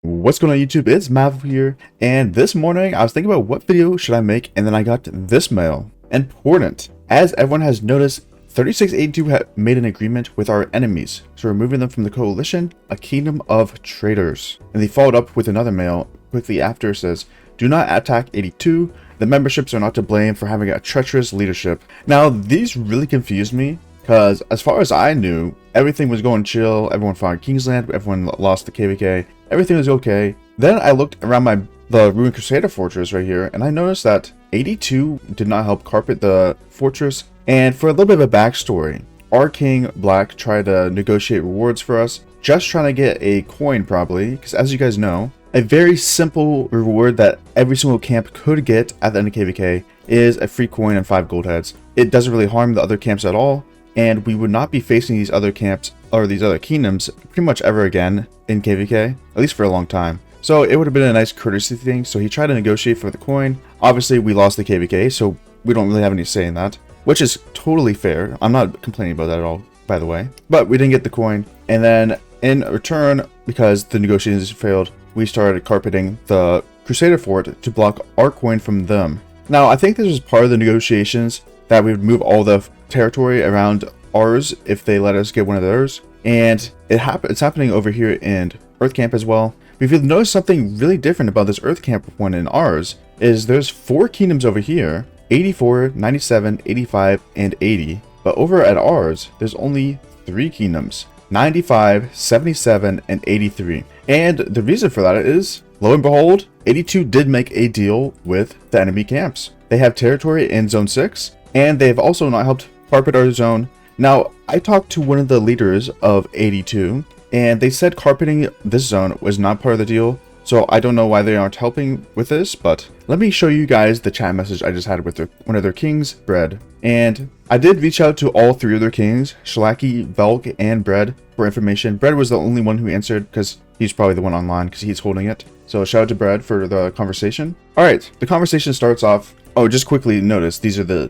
What's going on YouTube? It's Maffu here, and this morning I was thinking about what video should I make, and then I got this mail. Important. As everyone has noticed, 3682 had made an agreement with our enemies, so removing them from the coalition, a kingdom of traitors. And they followed up with another mail quickly after. Says, do not attack 82. The memberships are not to blame for having a treacherous leadership. Now, these really confused me, because as far as I knew, everything was going chill, everyone found Kingsland, everyone lost the KVK, everything was okay. Then I looked around the Ruined Crusader fortress right here, and I noticed that 82 did not help carpet the fortress. And for a little bit of a backstory, our King Black tried to negotiate rewards for us, just trying to get a coin probably, because as you guys know, a very simple reward that every single camp could get at the end of KVK is a free coin and 5 gold heads. It doesn't really harm the other camps at all, and we would not be facing these other camps or these other kingdoms pretty much ever again in KVK, at least for a long time. So it would have been a nice courtesy thing. So he tried to negotiate for the coin. Obviously we lost the KVK, so we don't really have any say in that, which is totally fair. I'm not complaining about that at all, by the way. But we didn't get the coin, and then in return, because the negotiations failed, we started carpeting the Crusader fort to block our coin from them. Now I think this was part of the negotiations, that we would move all the territory around ours if they let us get one of theirs. And it's happening over here in Earth Camp as well. But if you'll notice something really different about this Earth Camp one in ours, is there's 4 kingdoms over here, 84, 97, 85, and 80. But over at ours, there's only 3 kingdoms, 95, 77, and 83. And the reason for that is, lo and behold, 82 did make a deal with the enemy camps. They have territory in Zone 6, and they've also not helped carpet our zone. Now, I talked to one of the leaders of 82, and they said carpeting this zone was not part of the deal, so I don't know why they aren't helping with this, but let me show you guys the chat message I just had with one of their kings, Bread. And I did reach out to all 3 of their kings, Shalaki, Velk, and Bread, for information. Bread was the only one who answered, because he's probably the one online, because he's holding it. So shout out to Bread for the conversation. Alright, the conversation starts off. Oh, just quickly notice, these are the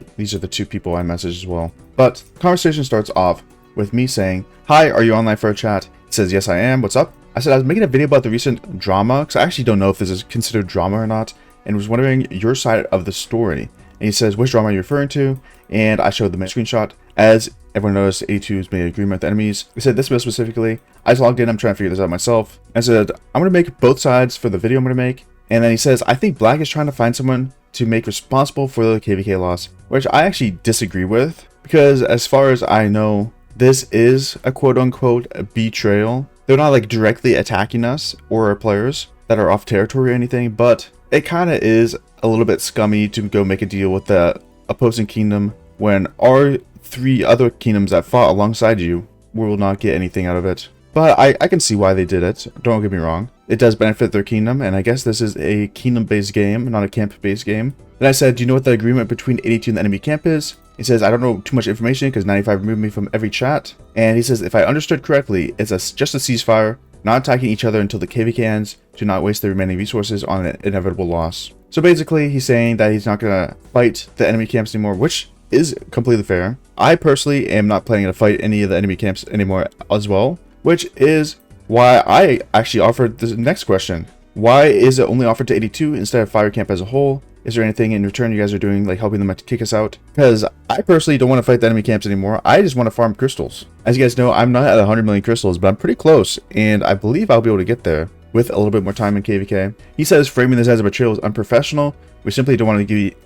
2 people I messaged as well. But the conversation starts off with me saying, hi, are you online for a chat? He says, yes, I am. What's up? I said I was making a video about the recent drama, because I actually don't know if this is considered drama or not, and was wondering your side of the story. And he says, which drama are you referring to? And I showed them a screenshot. As everyone noticed, 82's made an agreement with the enemies. He said this mail specifically. I just logged in, I'm trying to figure this out myself. I said, I'm going to make both sides for the video I'm going to make. And then he says, I think Black is trying to find someone to make responsible for the KVK loss, which I actually disagree with, because as far as I know, this is a quote-unquote betrayal. They're not like directly attacking us or our players that are off territory or anything, but it kind of is a little bit scummy to go make a deal with the opposing kingdom when our 3 other kingdoms that fought alongside you will not get anything out of it. But I can see why they did it, don't get me wrong. It does benefit their kingdom, and I guess this is a kingdom-based game, not a camp-based game. Then I said, do you know what the agreement between 82 and the enemy camp is? He says, I don't know too much information because 95 removed me from every chat. And he says, if I understood correctly, it's just a ceasefire, not attacking each other until the KVK ends, to not waste the remaining resources on an inevitable loss. So basically, he's saying that he's not going to fight the enemy camps anymore, which is completely fair. I personally am not planning to fight any of the enemy camps anymore as well, which is why I actually offered the next question. Why is it only offered to 82 instead of Fire Camp as a whole? Is there anything in return you guys are doing, like helping them to kick us out? Because I personally don't want to fight the enemy camps anymore. I just want to farm crystals. As you guys know, I'm not at 100 million crystals, but I'm pretty close, and I believe I'll be able to get there with a little bit more time in KVK. He says framing this as a betrayal is unprofessional. We simply don't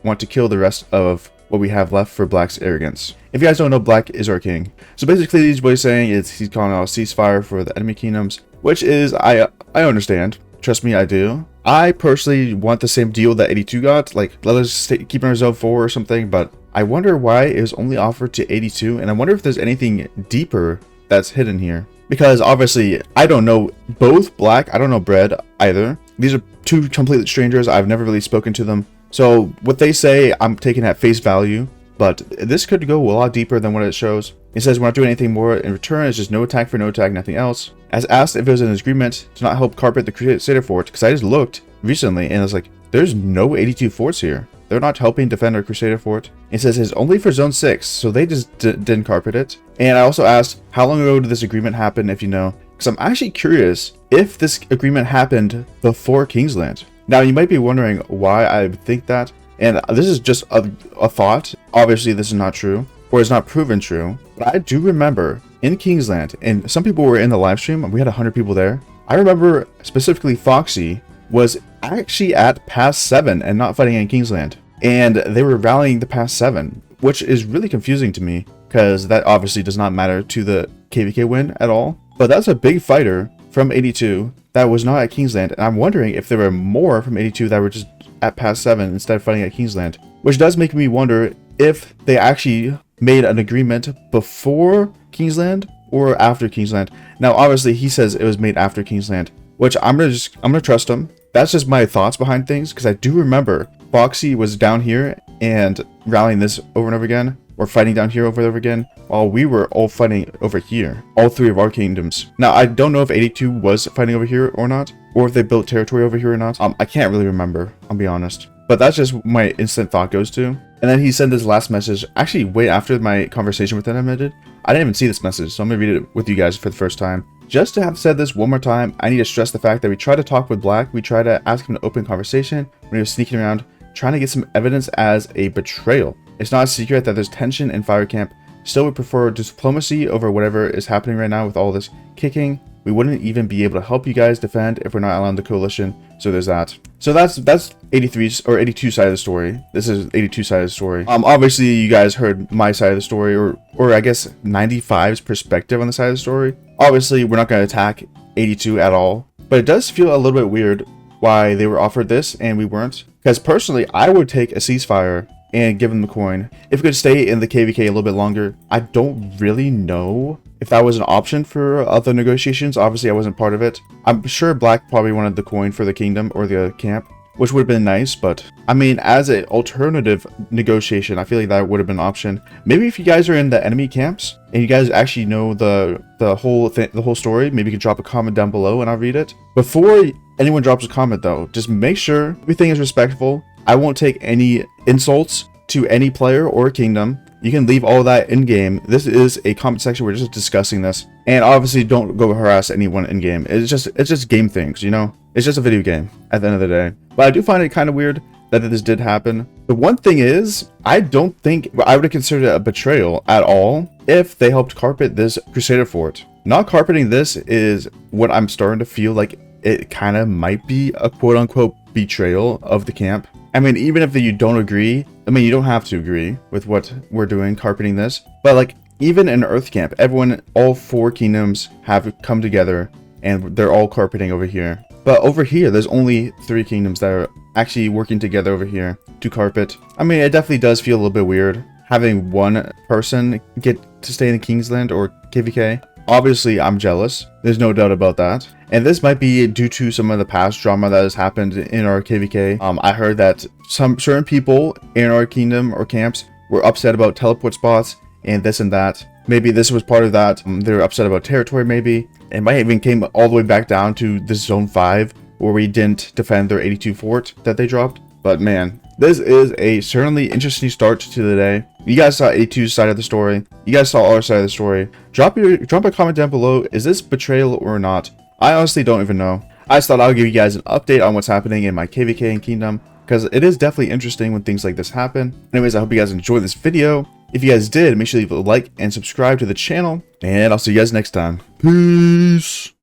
want to kill the rest of what we have left for Black's arrogance. If you guys don't know, Black is our king. So basically, what he's saying is he's calling out a ceasefire for the enemy kingdoms, which is, I understand. Trust me, I do. I personally want the same deal that 82 got, like let us keep in our zone 4 or something, but I wonder why it was only offered to 82, and I wonder if there's anything deeper that's hidden here. Because obviously, I don't know both Black, I don't know Bread either. These are 2 complete strangers, I've never really spoken to them. So what they say, I'm taking at face value, but this could go a lot deeper than what it shows. He says we're not doing anything more in return, it's just no attack for no attack, nothing else. As asked if it was an agreement to not help carpet the Crusader fort, because I just looked recently and it's like, there's no 82 forts here. They're not helping defend our Crusader fort. It says it's only for Zone 6, so they just didn't carpet it. And I also asked, how long ago did this agreement happen, if you know? because I'm actually curious if this agreement happened before Kingsland. Now, you might be wondering why I think that, and this is just a thought. Obviously, this is not true, or it's not proven true, but I do remember in Kingsland, and some people were in the live stream, we had 100 people there. I remember specifically Foxy was actually at Pass 7 and not fighting in Kingsland, and they were rallying the Pass 7, which is really confusing to me, because that obviously does not matter to the KVK win at all. But that's a big fighter from 82 that was not at Kingsland, and I'm wondering if there were more from 82 that were just at Pass 7 instead of fighting at Kingsland, which does make me wonder if they actually made an agreement before Kingsland or after Kingsland. Now, obviously, he says it was made after Kingsland, which I'm gonna trust him. That's just my thoughts behind things, because I do remember Foxy was down here and rallying this over and over again, or fighting down here over and over again, while we were all fighting over here, all three of our kingdoms. Now, I don't know if 82 was fighting over here or not, or if they built territory over here or not. I can't really remember, I'll be honest. But that's just my instant thought goes to. And then he sent his last message, actually way after my conversation with him ended. I didn't even see this message, so I'm gonna read it with you guys for the first time. Just to have said this one more time, I need to stress the fact that we tried to talk with Black. We tried to ask him to open conversation when he was sneaking around, trying to get some evidence as a betrayal. It's not a secret that there's tension in Fire Camp. Still, we prefer diplomacy over whatever is happening right now with all this kicking. We wouldn't even be able to help you guys defend if we're not allowed the coalition. So there's that. So that's 83's or 82 side of the story. This is 82 side of the story. Obviously you guys heard my side of the story, or I guess 95's perspective on the side of the story. Obviously we're not going to attack 82 at all, but it does feel a little bit weird why they were offered this and we weren't. Because personally, I would take a ceasefire and give them the coin if we could stay in the KVK a little bit longer. I don't really know if that was an option for other negotiations. Obviously I wasn't part of it. I'm sure Black probably wanted the coin for the kingdom or the camp, which would have been nice, but I mean, as an alternative negotiation, I feel like that would have been an option. Maybe if you guys are in the enemy camps and you guys actually know the whole story, maybe you can drop a comment down below and I'll read it. Before anyone drops a comment though, just make sure everything is respectful. I won't take any insults to any player or kingdom. You can leave all that in game. This is a comment section. We're just discussing this, and obviously don't go harass anyone in game. It's just game things, you know. It's just a video game at the end of the day. But I do find it kind of weird that this did happen. The one thing is, I don't think I would have considered it a betrayal at all if they helped carpet this Crusader fort. Not carpeting this is what I'm starting to feel like it kind of might be a quote-unquote betrayal of the camp. I mean, even if you don't agree, I mean, you don't have to agree with what we're doing, carpeting this, but like, even in Earth Camp, all four kingdoms have come together and they're all carpeting over here. But over here, there's only 3 kingdoms that are actually working together over here to carpet. I mean, it definitely does feel a little bit weird having one person get to stay in Kingsland or KVK. Obviously, I'm jealous. There's no doubt about that. And this might be due to some of the past drama that has happened in our KVK. I heard that some certain people in our kingdom or camps were upset about teleport spots and this and that. Maybe this was part of that. They were upset about territory maybe. It might even came all the way back down to this Zone 5 where we didn't defend their 82 fort that they dropped. But man, this is a certainly interesting start to the day. You guys saw 82's side of the story. You guys saw our side of the story. Drop a comment down below. Is this betrayal or not? I honestly don't even know. I just thought I'll give you guys an update on what's happening in my KVK and kingdom, because it is definitely interesting when things like this happen. Anyways, I hope you guys enjoyed this video. If you guys did, make sure to leave a like and subscribe to the channel, and I'll see you guys next time. Peace!